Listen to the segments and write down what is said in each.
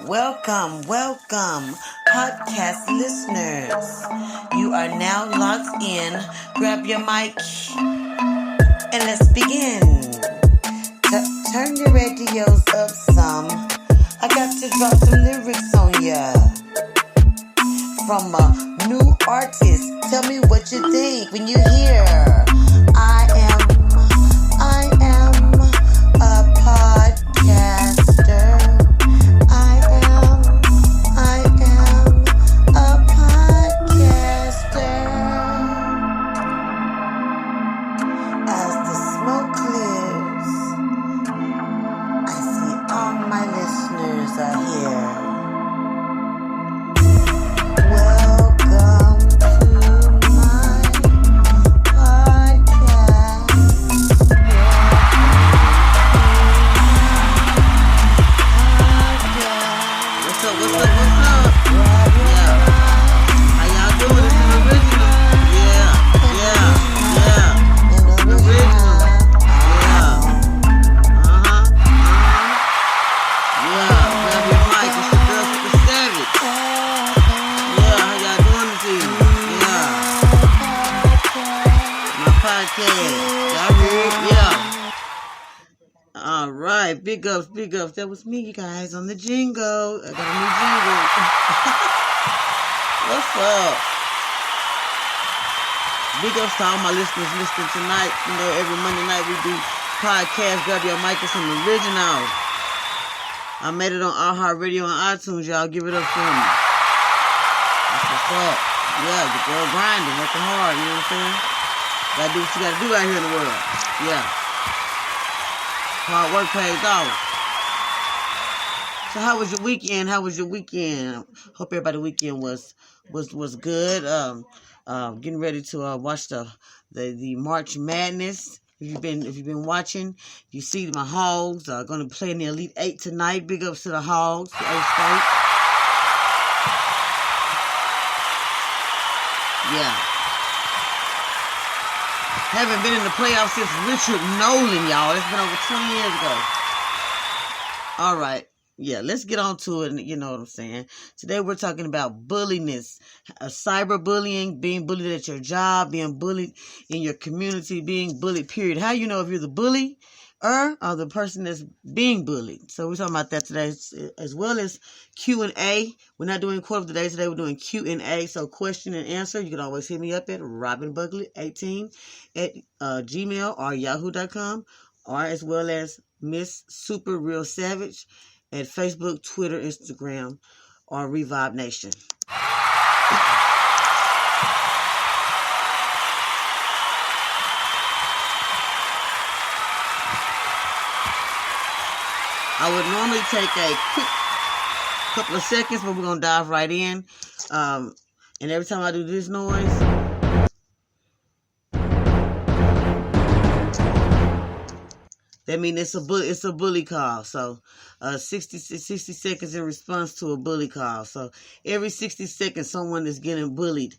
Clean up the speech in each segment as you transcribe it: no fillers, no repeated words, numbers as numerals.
Welcome, podcast listeners. You are now locked in. Grab your mic and let's begin. Turn your radios up some. I got to drop some lyrics on ya. From a new artist. Tell me what you think when you hear I am a podcaster. I am a podcaster. As the smoke clears, I see all my listeners are here. Welcome to my podcast. What's up? Yeah. How y'all doing? This is original. Yeah. Original. Yeah. Grab your mic. It's your girl with the savage. Yeah. How y'all doing this evening? Yeah. My podcast. Y'all hear it? Yeah. All right, big ups. That was me, you guys, on the jingle. I got a new jingle. What's up? Big ups to all my listeners listening tonight. You know, every Monday night we do podcast. Grab your mic and some originals. I made it on iHeartRadio and iTunes, y'all. Give it up for me. That's what's up. Yeah, the girl grinding, working hard. You know what I'm saying? Gotta do what you gotta do out here in the world. Yeah. Hard work pays off. So how was your weekend? Hope everybody's weekend was good. Getting ready to watch the March Madness. If you've been watching, you see my Hogs are going to play in the Elite Eight tonight. Big ups to the Hogs, the A-State. Yeah. Haven't been in the playoffs since Richard Nolan, y'all. It's been over 20 years ago. All right. Yeah, let's get on to it. You know what I'm saying? Today we're talking about bulliness, cyberbullying, being bullied at your job, being bullied in your community, being bullied, period. How you know if you're the bully or the person that's being bullied? So we're talking about that today, as well as Q&A. We're not doing quote of the day today. We're doing Q&A. So question and answer. You can always hit me up at robinbuckley18 at gmail or yahoo.com, or as well as Miss Super Real Savage at Facebook, Twitter, Instagram, or Revive Nation. I would normally take a quick couple of seconds, but we're going to dive right in. And every time I do this noise, that means it's a bully call. So 60 seconds in response to a bully call. So every 60 seconds someone is getting bullied,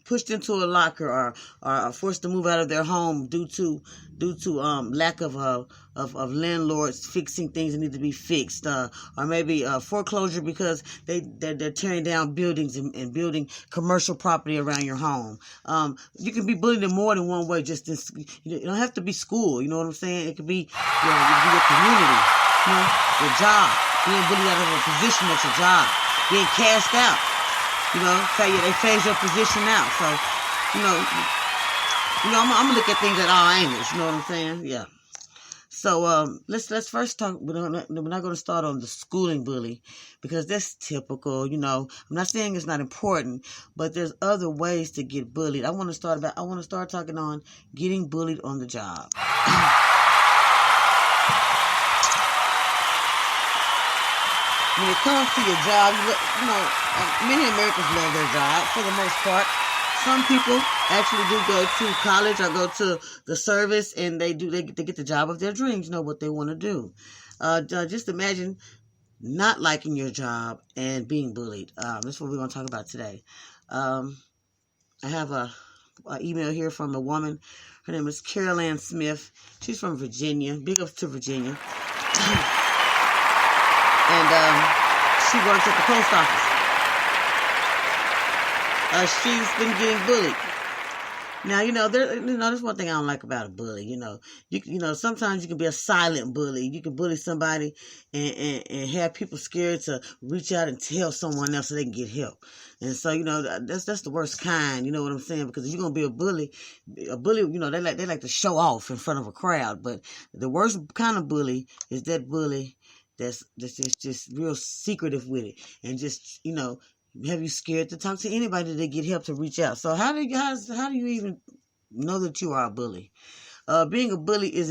pushed into a locker, or forced to move out of their home due to lack of landlords fixing things that need to be fixed, or maybe foreclosure because they're tearing down buildings and building commercial property around your home. You can be bullied in more than one way. You don't have to be school. You know what I'm saying? It could be your community, your job, being bullied out of a position at your job, being cast out. They phase your position out. So, I'm gonna look at things at all angles. You know what I'm saying? Yeah. So let's first talk. We're not going to start on the schooling bully because that's typical. I'm not saying it's not important, but there's other ways to get bullied. I want to start talking on getting bullied on the job. When it comes to your job, many Americans love their job for the most part. Some people actually do go to college or go to the service, and they get the job of their dreams. What they want to do. Just imagine not liking your job and being bullied. That's what we're going to talk about today. I have an email here from a woman. Her name is Carol Ann Smith. She's from Virginia. Big up to Virginia. and she works at the post office. She's been getting bullied. Now, there's one thing I don't like about a bully. Sometimes you can be a silent bully. You can bully somebody and have people scared to reach out and tell someone else so they can get help. And so, that's the worst kind. You know what I'm saying? Because if you're gonna be a bully, they like to show off in front of a crowd. But the worst kind of bully is that bully that's just real secretive with it, and just have you scared to talk to anybody to get help to reach out. So how do you even know that you are a bully? Being a bully it's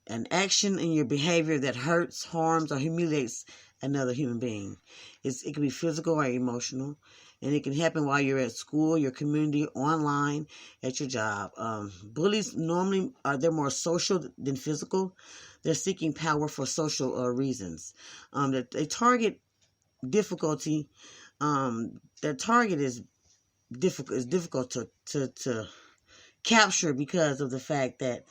an action in your behavior that hurts, harms, or humiliates another human being. It can be physical or emotional, and it can happen while you're at school, your community, online, at your job. Bullies normally they're more social than physical. They're seeking power for social reasons. That they target difficulty. Their target is difficult to capture because of the fact that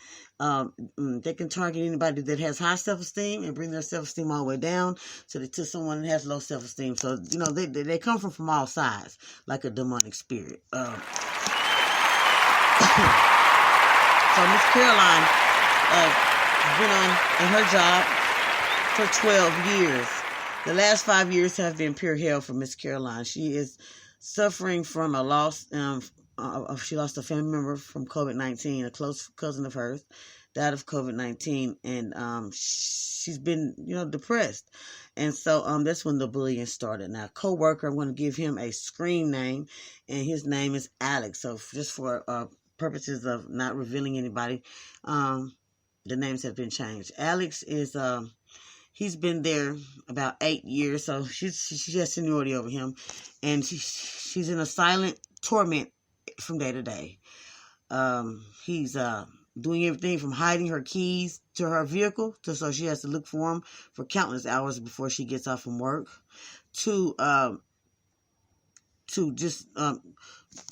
they can target anybody that has high self-esteem and bring their self-esteem all the way down to someone that has low self-esteem. So they come from all sides like a demonic spirit. So Miss Caroline been on in her job for 12 years. The last 5 years have been pure hell for Miss Caroline. She is suffering from a loss. She lost a family member from COVID-19. A close cousin of hers died of COVID-19, and she's been, depressed. And so that's when the bullying started. Now, co-worker, I'm going to give him a screen name, and his name is Alex. So just for purposes of not revealing anybody, the names have been changed. Alex is, he's been there about 8 years, so she has seniority over him, and she's in a silent torment from day to day. He's doing everything from hiding her keys to her vehicle, so she has to look for them for countless hours before she gets off from work, to just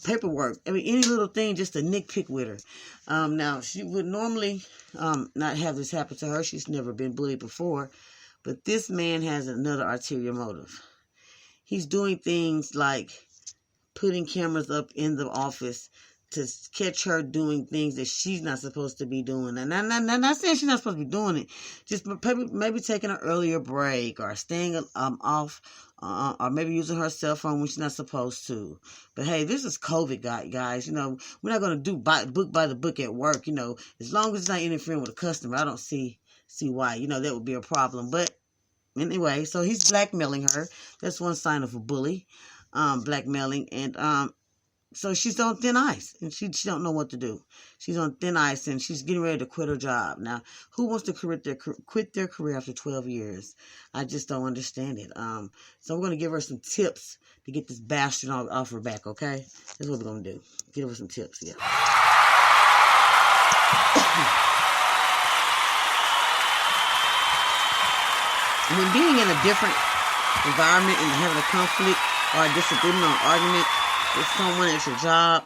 paperwork. I mean, any little thing just to nitpick with her. Now, she would normally not have this happen to her. She's never been bullied before. But this man has another ulterior motive. He's doing things like putting cameras up in the office to catch her doing things that she's not supposed to be doing. And I'm not saying she's not supposed to be doing it. Just maybe taking an earlier break or staying off, or maybe using her cell phone when she's not supposed to. But hey, this is COVID, guys. We're not going to do book by the book at work. As long as it's not interfering with a customer, I don't see why. That would be a problem. But anyway, so he's blackmailing her. That's one sign of a bully, blackmailing. And so she's on thin ice, and she don't know what to do. She's on thin ice, and she's getting ready to quit her job. Now, who wants to quit their career after 12 years? I just don't understand it. So I'm going to give her some tips to get this bastard off her back, okay? That's what we're going to do. Give her some tips, yeah. When being in a different environment and having a conflict or a disagreement or argument with someone at your job,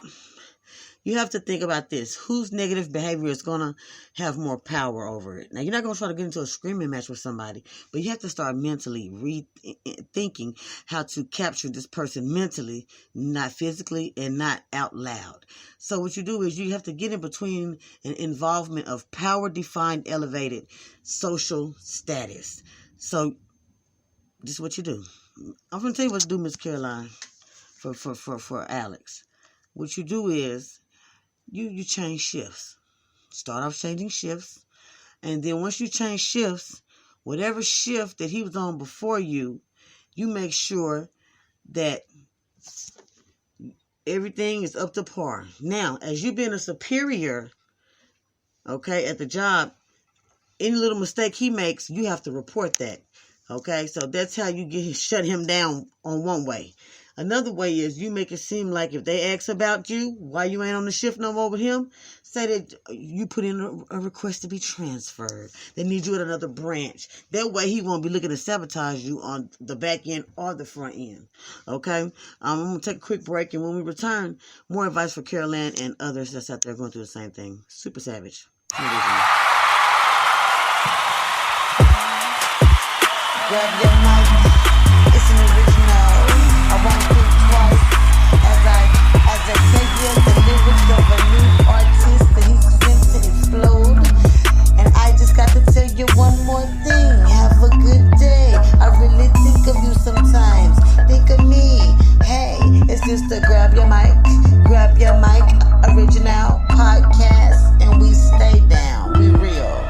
you have to think about this. Whose negative behavior is going to have more power over it? Now, you're not going to try to get into a screaming match with somebody, but you have to start mentally rethinking how to capture this person mentally, not physically, and not out loud. So what you do is you have to get in between an involvement of power-defined, elevated social status. So this is what you do. I'm going to tell you what to do, Miss Caroline, for Alex. What you do is you change shifts. Start off changing shifts. And then once you change shifts, whatever shift that he was on before you make sure that everything is up to par. Now, as you being a superior, okay, at the job, any little mistake he makes, you have to report that. Okay, so that's how you shut him down on one way. Another way is you make it seem like if they ask about you, why you ain't on the shift no more with him, say that you put in a request to be transferred. They need you at another branch. That way he won't be looking to sabotage you on the back end or the front end. Okay? I'm going to take a quick break, and when we return, more advice for Caroline and others that's out there going through the same thing. Super savage. Grab your mic. It's an original. I won't think twice as I tell you the lyrics of a new artist that he's sent to explode. And I just got to tell you one more thing. Have a good day. I really think of you sometimes. Think of me. Hey, it's just a grab your mic original podcast, and we stay down. We real.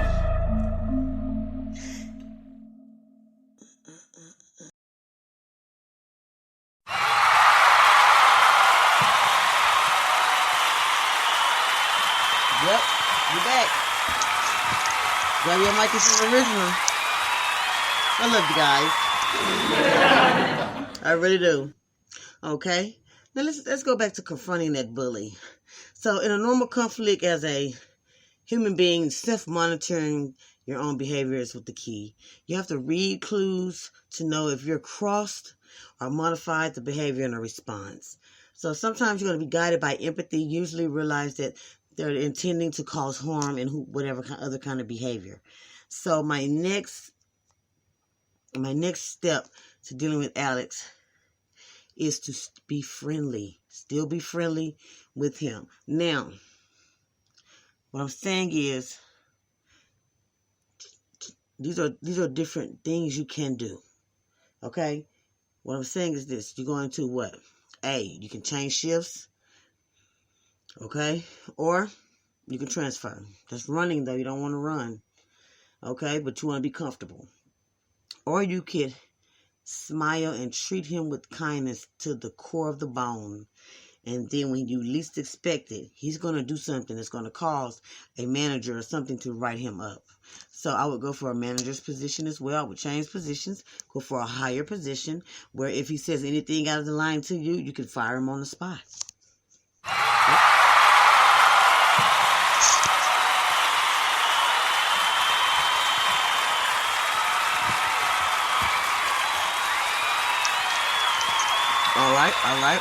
Yep, you back. Grab your mic, it's an original. I love you guys. I really do. Okay. Now let's go back to confronting that bully. So in a normal conflict, as a human being, self-monitoring your own behavior is the key. You have to read clues to know if you're crossed or modified the behavior in a response. So sometimes you're going to be guided by empathy. Usually realize that they're intending to cause harm in whatever other kind of behavior. So my next step to dealing with Alex is to be friendly. Still be friendly with him. Now, what I'm saying is, these are different things you can do. Okay? What I'm saying is this. You're going to what? A, you can change shifts. Okay? Or you can transfer. That's running, though. You don't want to run. Okay? But you want to be comfortable. Or you could smile and treat him with kindness to the core of the bone. And then when you least expect it, he's going to do something that's going to cause a manager or something to write him up. So I would go for a manager's position as well. I would change positions, go for a higher position where if he says anything out of the line to you, you can fire him on the spot. All right.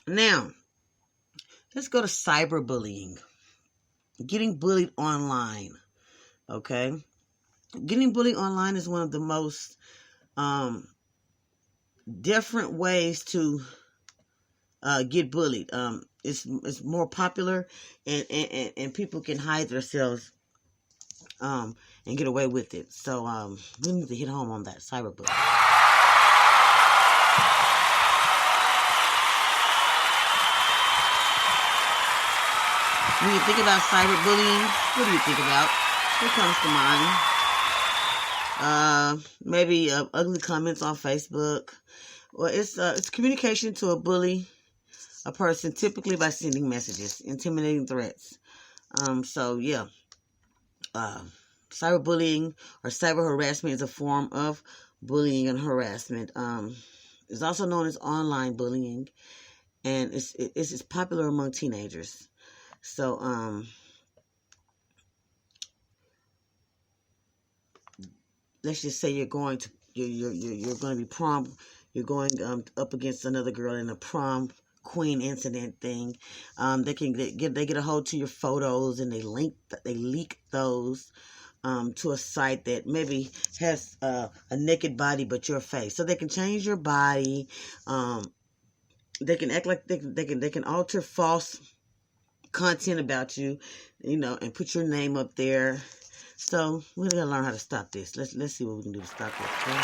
Now, let's go to cyberbullying. Getting bullied online. Okay? Getting bullied online is one of the most different ways to get bullied. It's more popular, and people can hide themselves and get away with it. So we need to hit home on that cyberbullying. When you think about cyberbullying, what do you think about? What comes to mind? Maybe ugly comments on Facebook. Well, it's communication to a person, typically by sending messages, intimidating threats. Cyberbullying or cyber harassment is a form of bullying and harassment. It's also known as online bullying, and it's popular among teenagers. So, let's just say you're going to be prom. You're going up against another girl in a prom queen incident thing. They get a hold to your photos and they leak those to a site that maybe has a naked body but your face. So they can change your body. They can act like they can alter false content about you, and put your name up there. So we gotta learn how to stop this. Let's see what we can do to stop this. Okay?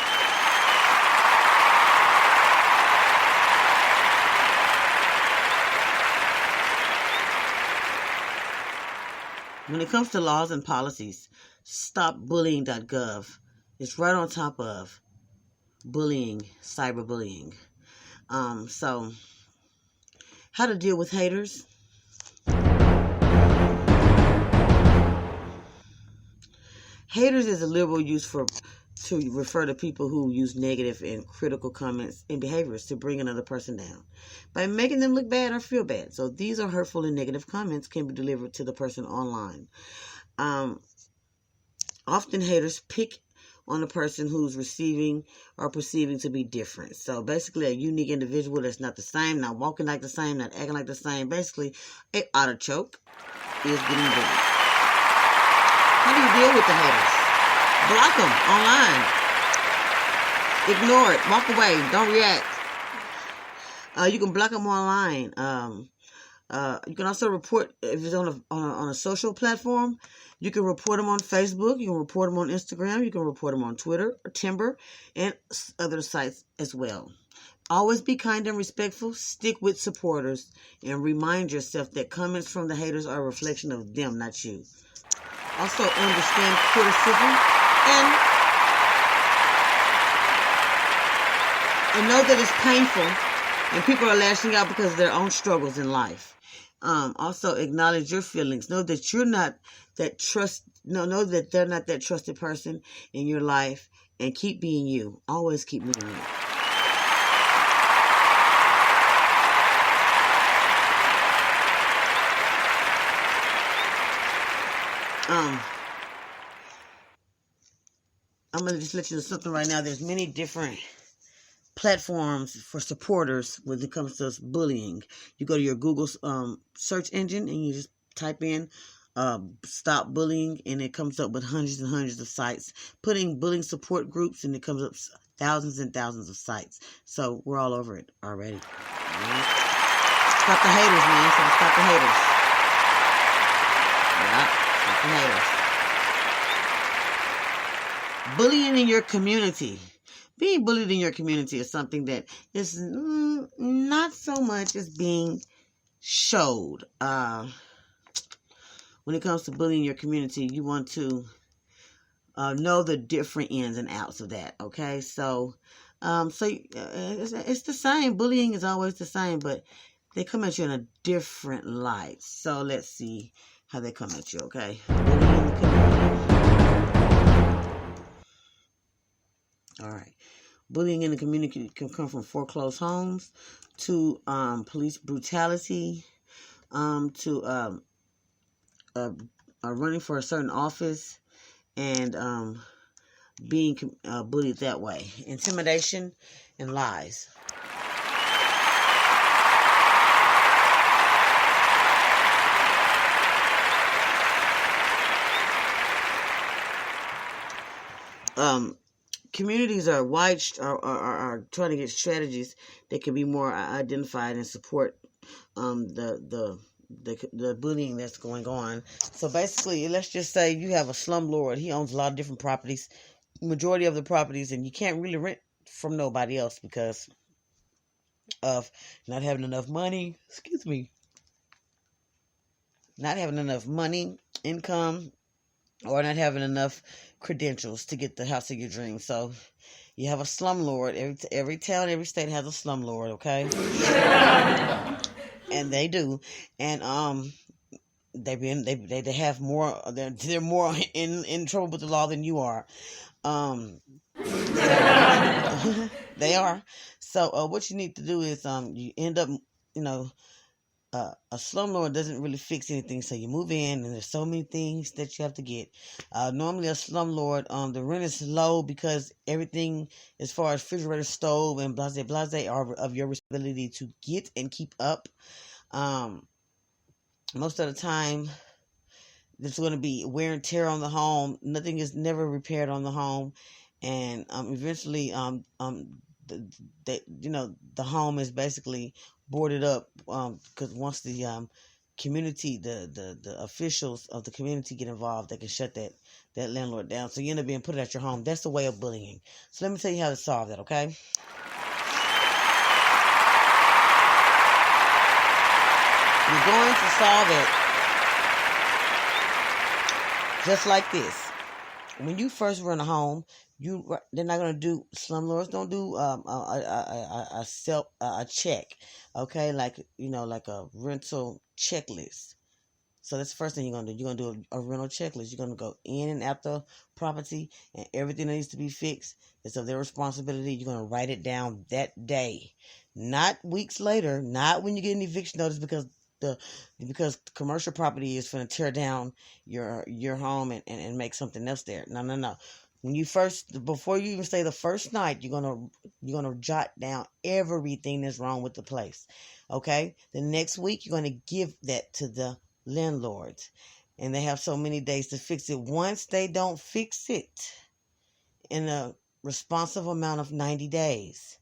When it comes to laws and policies, stopbullying.gov is right on top of bullying, cyberbullying. So how to deal with haters. Haters is a liberal use to refer to people who use negative and critical comments and behaviors to bring another person down by making them look bad or feel bad. So these are hurtful and negative comments can be delivered to the person online. Often haters pick on the person who's receiving or perceiving to be different. So basically a unique individual that's not the same, not walking like the same, not acting like the same. Basically, an artichoke is getting bullied. How do you deal with the haters? Block them online. Ignore it. Walk away. Don't react. You can block them online. You can also report if it's on a social platform. You can report them on Facebook. You can report them on Instagram. You can report them on Twitter or Timber and other sites as well. Always be kind and respectful. Stick with supporters and remind yourself that comments from the haters are a reflection of them, not you. Also understand criticism and know that it's painful and people are lashing out because of their own struggles in life. Also acknowledge your feelings. Know that you're not that know that they're not that trusted person in your life, and keep being you. Always keep being you. I'm going to just let you know something right now. There's many different platforms for supporters when it comes to bullying. You go to your Google search engine and you just type in stop bullying, and it comes up with hundreds and hundreds of sites. Putting bullying support groups, and it comes up thousands and thousands of sites. So we're all over it already. Right? Stop the haters, man. So stop the haters. Yeah, stop the haters. Bullying in your community. Being bullied in your community is something that is not so much as being showed. When it comes to bullying your community, you want to know the different ins and outs of that. Okay, so it's the same. Bullying is always the same, but they come at you in a different light. So let's see how they come at you. Okay, bullying in the community. All right. Bullying in the community can come from foreclosed homes to police brutality, to running for a certain office and being bullied that way. Intimidation and lies. Communities are trying to get strategies that can be more identified and support the bullying that's going on. So basically, let's just say you have a slumlord. He owns a lot of different properties, majority of the properties, and you can't really rent from nobody else because of not having enough money. Excuse me. Not having enough money, income, or not having enough credentials to get the house of your dreams. So you have a slumlord. Every town, every state has a slumlord, okay? And they do. And they have more. They're more in trouble with the law than you are. So, they are. So what you need to do is you end up, a slumlord doesn't really fix anything, so you move in and there's so many things that you have to get. Normally a slumlord, the rent is low because everything as far as refrigerator, stove, and blase are of your responsibility to get and keep up. Most of the time there's going to be wear and tear on the home. Nothing is never repaired on the home, and eventually the home is basically boarded up because once the community, the officials of the community get involved, they can shut that landlord down. So you end up being put at your home. That's the way of bullying. So let me tell you how to solve that, okay? You're going to solve it just like this. When you first rent a home, they're not gonna do, slumlords don't do a check, okay, like a rental checklist. So that's the first thing you're gonna do. You're gonna do a rental checklist. You're gonna go in and out the property, and everything that needs to be fixed is of their responsibility. You're gonna write it down that day, not weeks later, not when you get an eviction notice because commercial property is going to tear down your home and make something else there. No. When before you even stay the first night, you're gonna jot down everything that's wrong with the place. Okay? The next week you're gonna give that to the landlords, and they have so many days to fix it. Once they don't fix it in responsive amount of 90 days.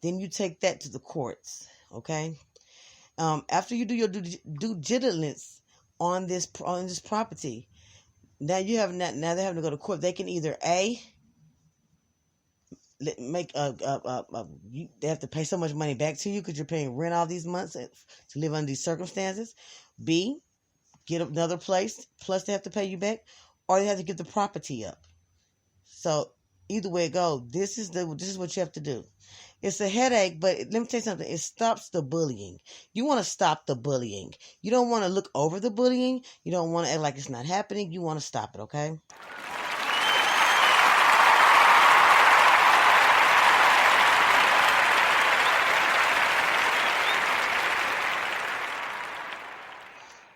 Then you take that to the courts, okay? After you do your due diligence on this property, now they're having to go to court. They can either make they have to pay so much money back to you because you're paying rent all these months to live under these circumstances. B, get another place, plus they have to pay you back, or they have to give the property up. So either way it goes, this is what you have to do. It's a headache, but let me tell you something. It stops the bullying. You want to stop the bullying. You don't want to look over the bullying. You don't want to act like it's not happening. You want to stop it, okay?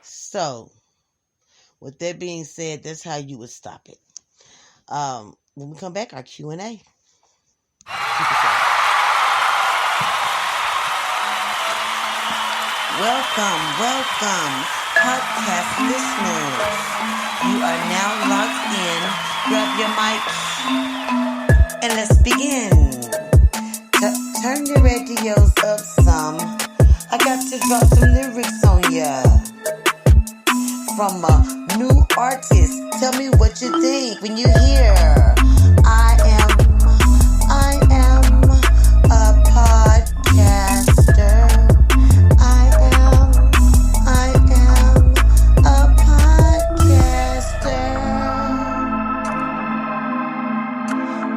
So, with that being said, that's how you would stop it. When we come back, our Q&A. Welcome, podcast listeners. You are now locked in. Grab your mic and let's begin. Turn your radios up some. I got to drop some lyrics on ya. From a new artist. Tell me what you think when you hear I am a podcaster. I am a podcaster.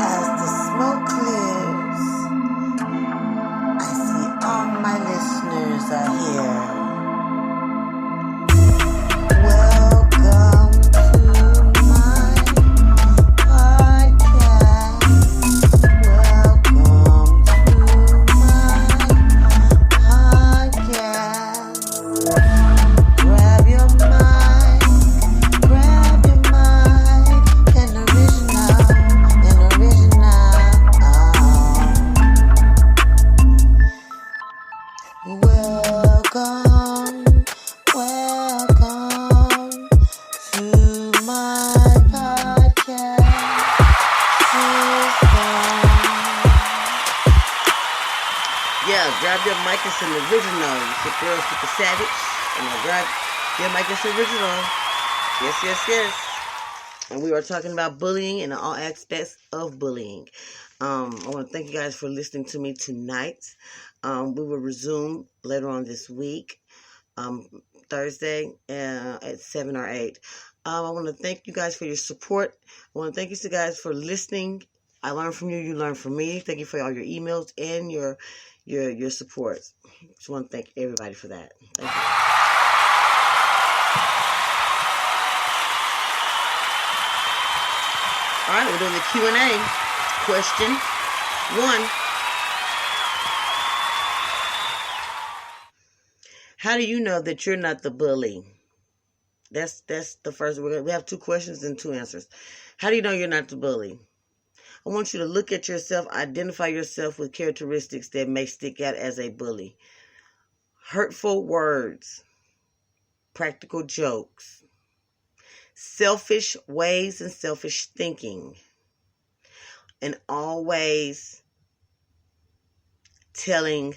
As the smoke clears, I see all my listeners are here. Grab your mic, it's an original. It's your girl, Super Savage. And grab your mic, it's original. Yes. And we are talking about bullying and all aspects of bullying. I want to thank you guys for listening to me tonight. We will resume later on this week, Thursday at 7 or 8. I want to thank you guys for your support. I want to thank you guys for listening. I learned from you, you learned from me. Thank you for all your emails and your support. Just want to thank everybody for that. Thank you. All right, we're doing the Q&A. Question 1. How do you know that you're not the bully? That's the first. We have 2 questions and 2 answers. How do you know you're not the bully? I want you to look at yourself, identify yourself with characteristics that may stick out as a bully. Hurtful words, practical jokes, selfish ways and selfish thinking, and always telling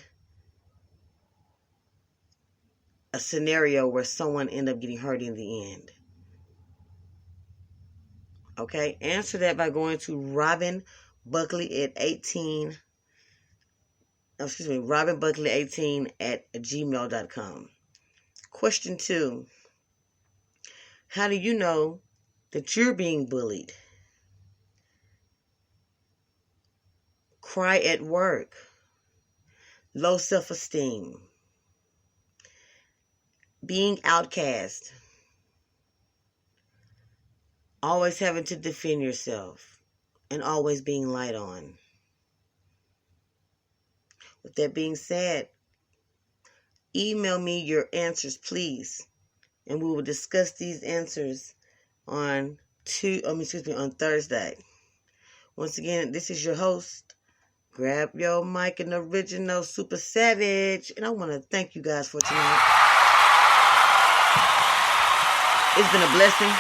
a scenario where someone ended up getting hurt in the end. Okay, answer that by going to Robin Buckley at 18. Robin Buckley 18 at gmail.com. Question 2. How do you know that you're being bullied? Cry at work. Low self-esteem. Being outcast. Always having to defend yourself and always being lied on. With that being said, email me your answers, please, and we will discuss these answers on Thursday. Once again, this is your host. Grab your mic and original Super Savage, and I want to thank you guys for tonight. It's been a blessing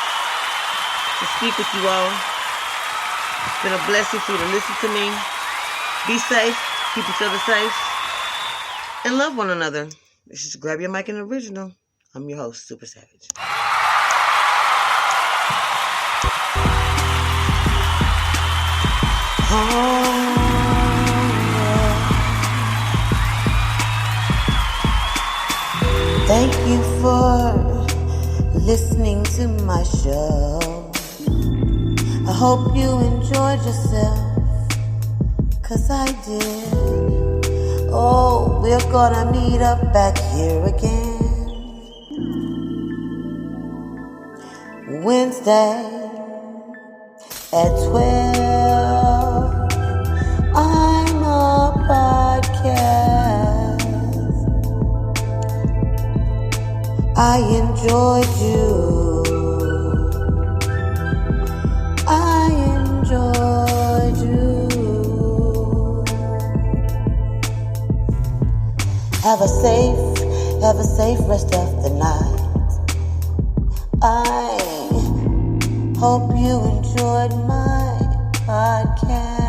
to speak with you all. It's been a blessing for you to listen to me. Be safe. Keep each other safe. And love one another. This is Grab Your Mic in the Original. I'm your host, Super Savage. Thank you for listening to my show. I hope you enjoyed yourself, 'cause I did. Oh, we're gonna meet up back here again Wednesday at 12. I'm a podcast. I enjoyed you. I enjoyed you. Have a safe rest of the night. I hope you enjoyed my podcast.